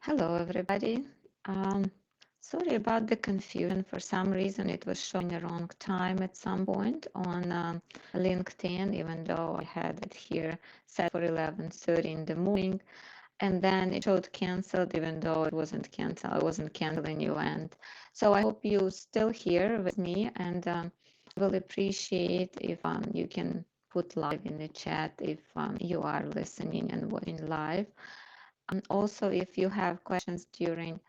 Hello, everybody. Um, Sorry about the confusion. For some reason, it was showing a wrong time at some point on LinkedIn, even though I had it here set for 11:30 in the morning. And then it showed canceled, even though it wasn't canceled. I wasn't canceling you. And so I hope you still here with me, and will appreciate if you can put live in the chat if you are listening and watching live. Also, if you have questions during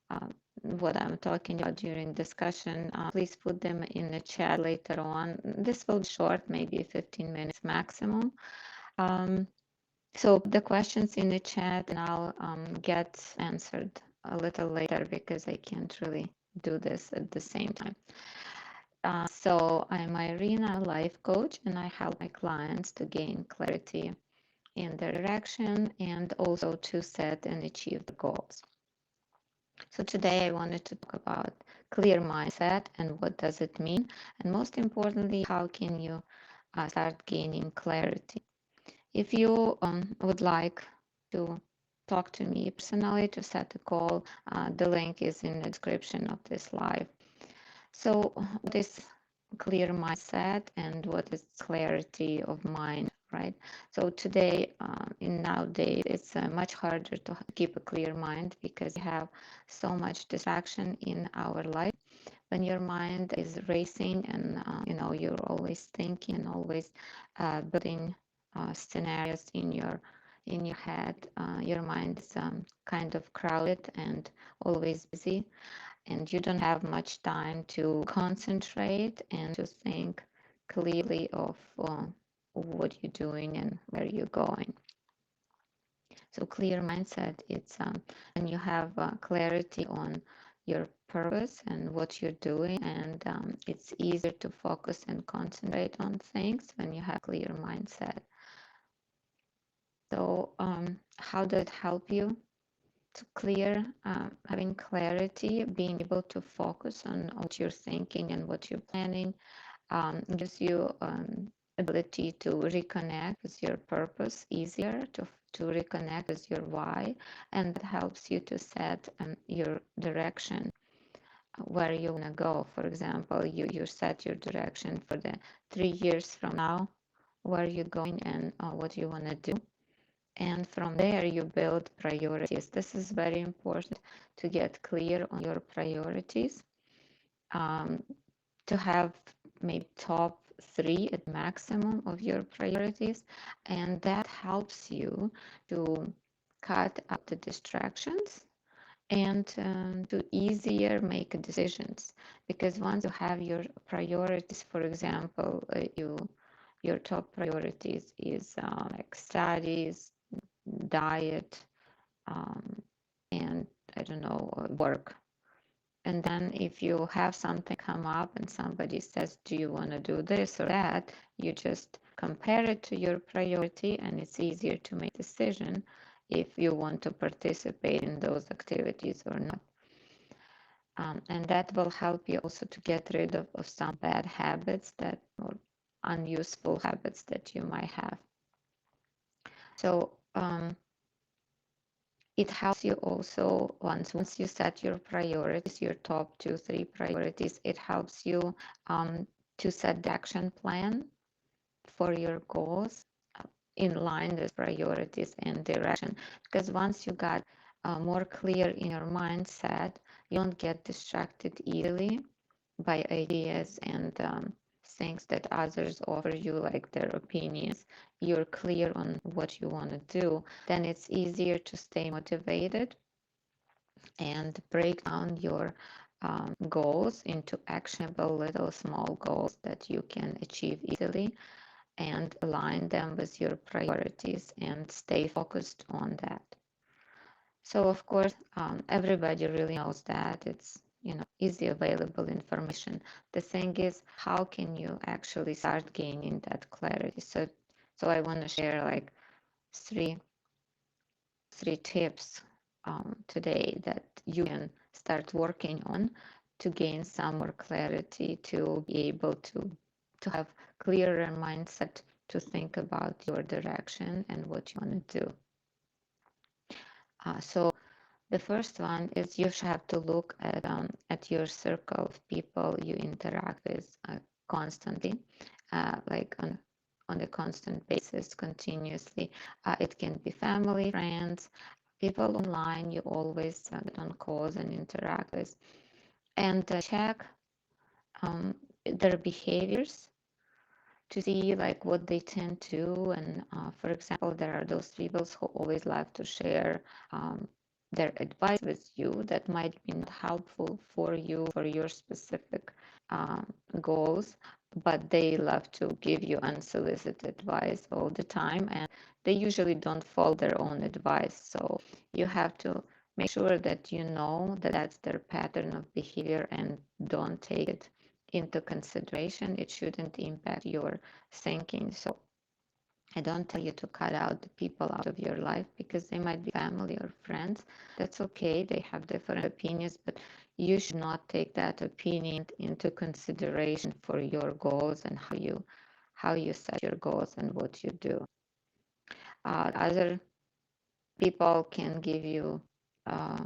uh, what I'm talking about during discussion, please put them in the chat later on. This will be short, maybe 15 minutes maximum. So the questions in the chat and I'll get answered a little later because I can't really do this at the same time. So I'm Irina, a life coach, and I help my clients to gain clarity in their direction and also to set and achieve the goals. So today I wanted to talk about clear mindset and what does it mean, and most importantly, how can you start gaining clarity. If you would like to talk to me personally to set a call, the link is in the description of this live. So what is clear mindset and what is clarity of mind, right? So today, in nowadays, it's much harder to keep a clear mind because you have so much distraction in our life. When your mind is racing and you're always thinking and always building scenarios in your head, your mind is kind of crowded and always busy, and you don't have much time to concentrate and to think clearly of what you're doing and where you're going. So clear mindset, it's when you have clarity on your purpose and what you're doing, and it's easier to focus and concentrate on things when you have clear mindset. So how does it help you? To clear, having clarity, being able to focus on what you're thinking and what you're planning, gives you ability to reconnect with your purpose easier, to reconnect with your why, and that helps you to set your direction where you want to go. For example, you set your direction for the 3 years from now, where you're going and what you want to do, and from there you build priorities. This is very important to get clear on your priorities, to have maybe top 3 at maximum of your priorities, and that helps you to cut out the distractions and to easier make decisions, because once you have your priorities, for example, your top priorities is like studies, diet, and I don't know, work. And then if you have something come up and somebody says, do you want to do this or that? You just compare it to your priority, and it's easier to make decision if you want to participate in those activities or not. And that will help you also to get rid of some bad habits that or unuseful habits that you might have. So it helps you also once you set your priorities, your top 2, 3 priorities, it helps you to set the action plan for your goals in line with priorities and direction. Because once you got more clear in your mindset, you don't get distracted easily by ideas and things that others offer you, like their opinions. You're clear on what you want to do, then it's easier to stay motivated and break down your goals into actionable little small goals that you can achieve easily, and align them with your priorities and stay focused on that. So of course, everybody really knows that it's easy available information. The thing is, how can you actually start gaining that clarity? So I want to share like three tips today that you can start working on to gain some more clarity, to be able to have clearer mindset, to think about your direction and what you want to do. So The first one is you should have to look at your circle of people you interact with constantly, like on a constant basis, continuously. It can be family, friends, people online you always get on calls and interact with, and check their behaviors to see like what they tend to. And for example, there are those people who always like to share their advice with you that might be not helpful for you for your specific um, goals, but they love to give you unsolicited advice all the time, and they usually don't follow their own advice. So you have to make sure that you know that that's their pattern of behavior and don't take it into consideration. It shouldn't impact your thinking. So I don't tell you to cut out the people out of your life because they might be family or friends. That's okay. They have different opinions, but you should not take that opinion into consideration for your goals and how you set your goals and what you do. Other people can give you, uh,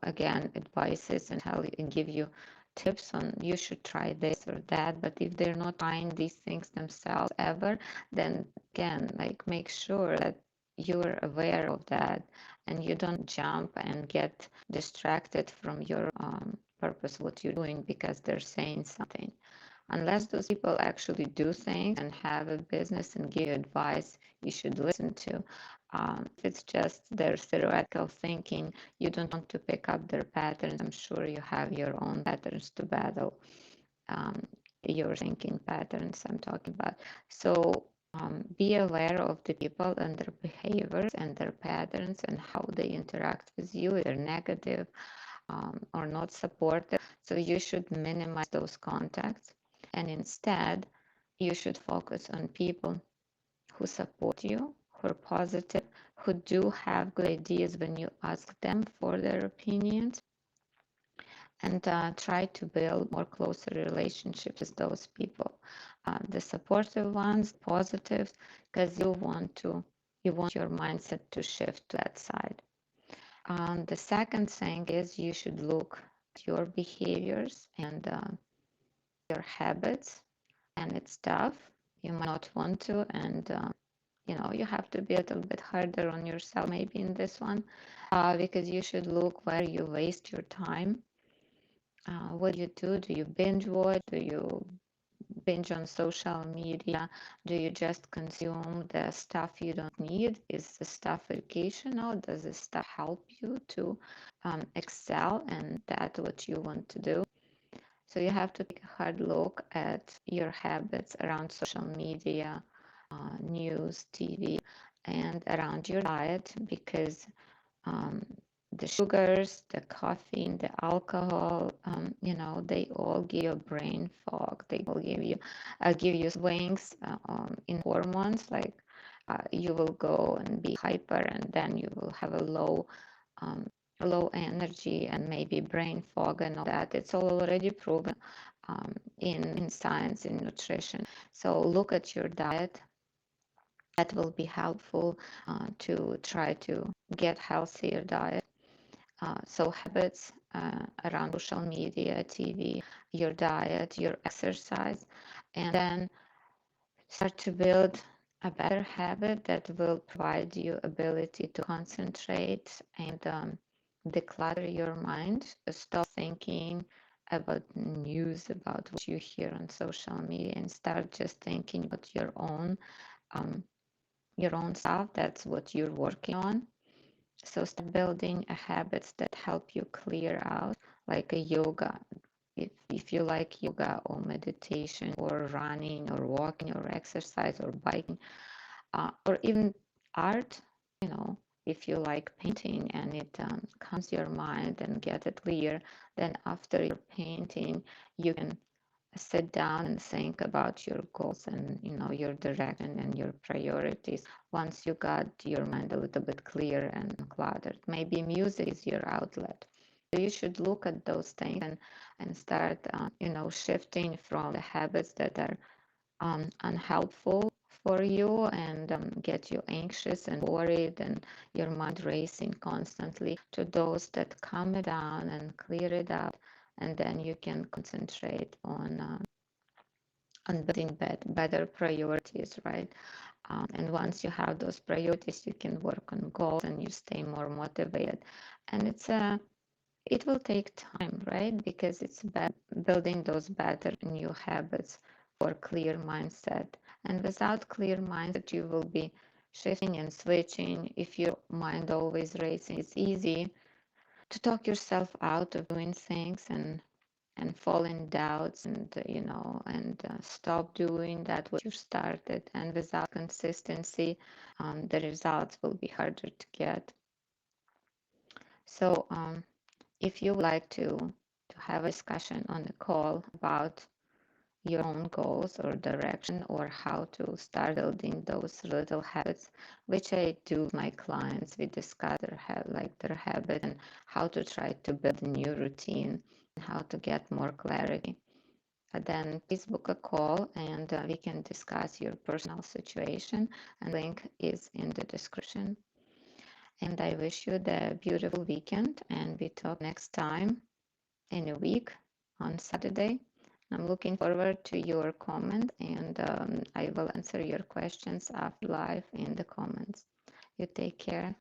again, advices and tell you and give you tips on you should try this or that. But if they're not trying these things themselves ever, then again, like make sure that you're aware of that and you don't jump and get distracted from your purpose, what you're doing, because they're saying something. Unless those people actually do things and have a business and give advice, you should listen to. If it's just their theoretical thinking, you don't want to pick up their patterns. I'm sure you have your own patterns to battle, um, your thinking patterns I'm talking about. So be aware of the people and their behaviors and their patterns and how they interact with you, either negative or not supportive. So you should minimize those contacts. And instead, you should focus on people who support you, who are positive, who do have good ideas when you ask them for their opinions, and try to build more closer relationships with those people. The supportive ones, positives, because you want your mindset to shift to that side. The second thing is you should look at your behaviors and your habits, and it's tough. You might not want to, and you have to be a little bit harder on yourself maybe in this one, because you should look where you waste your time. What do you do? Do you binge watch? Do you binge on social media? Do you just consume the stuff you don't need? Is the stuff educational? Does the stuff help you to excel and that what you want to do? So you have to take a hard look at your habits around social media, news, TV, and around your diet, because um, the sugars, the caffeine, the alcohol, they all give you brain fog. They all give you swings in hormones. Like you will go and be hyper, and then you will have um, low energy and maybe brain fog and all that. It's all already proven in science, in nutrition. So look at your diet. That will be helpful to try to get healthier diet. So habits around social media, TV, your diet, your exercise, and then start to build a better habit that will provide you ability to concentrate and declutter your mind. Stop thinking about news, about what you hear on social media, and start just thinking about um, your own stuff. That's what you're working on. So start building a habits that help you clear out, like a yoga. If you like yoga or meditation or running or walking or exercise or biking, or even art, if you like painting and it calms your mind and get it clear, then after your painting, you can sit down and think about your goals and your direction and your priorities once you got your mind a little bit clear and cluttered. Maybe music is your outlet. So you should look at those things and start shifting from the habits that are unhelpful for you and get you anxious and worried and your mind racing constantly, to those that calm it down and clear it out, and then you can concentrate on building better priorities, right? And once you have those priorities, you can work on goals and you stay more motivated. And it will take time, right? Because it's building those better new habits for clear mindset. And without clear mindset, you will be shifting and switching. If your mind always racing, it's easy to talk yourself out of doing things and fall in doubts and stop doing that what you started. And without consistency, the results will be harder to get. So if you would like to have a discussion on the call about your own goals or direction, or how to start building those little habits, which I do with my clients. We discuss their habit and how to try to build a new routine and how to get more clarity. Then please book a call and we can discuss your personal situation, and link is in the description. And I wish you the beautiful weekend, and we talk next time in a week on Saturday. I'm looking forward to your comment, and I will answer your questions after live in the comments. You take care.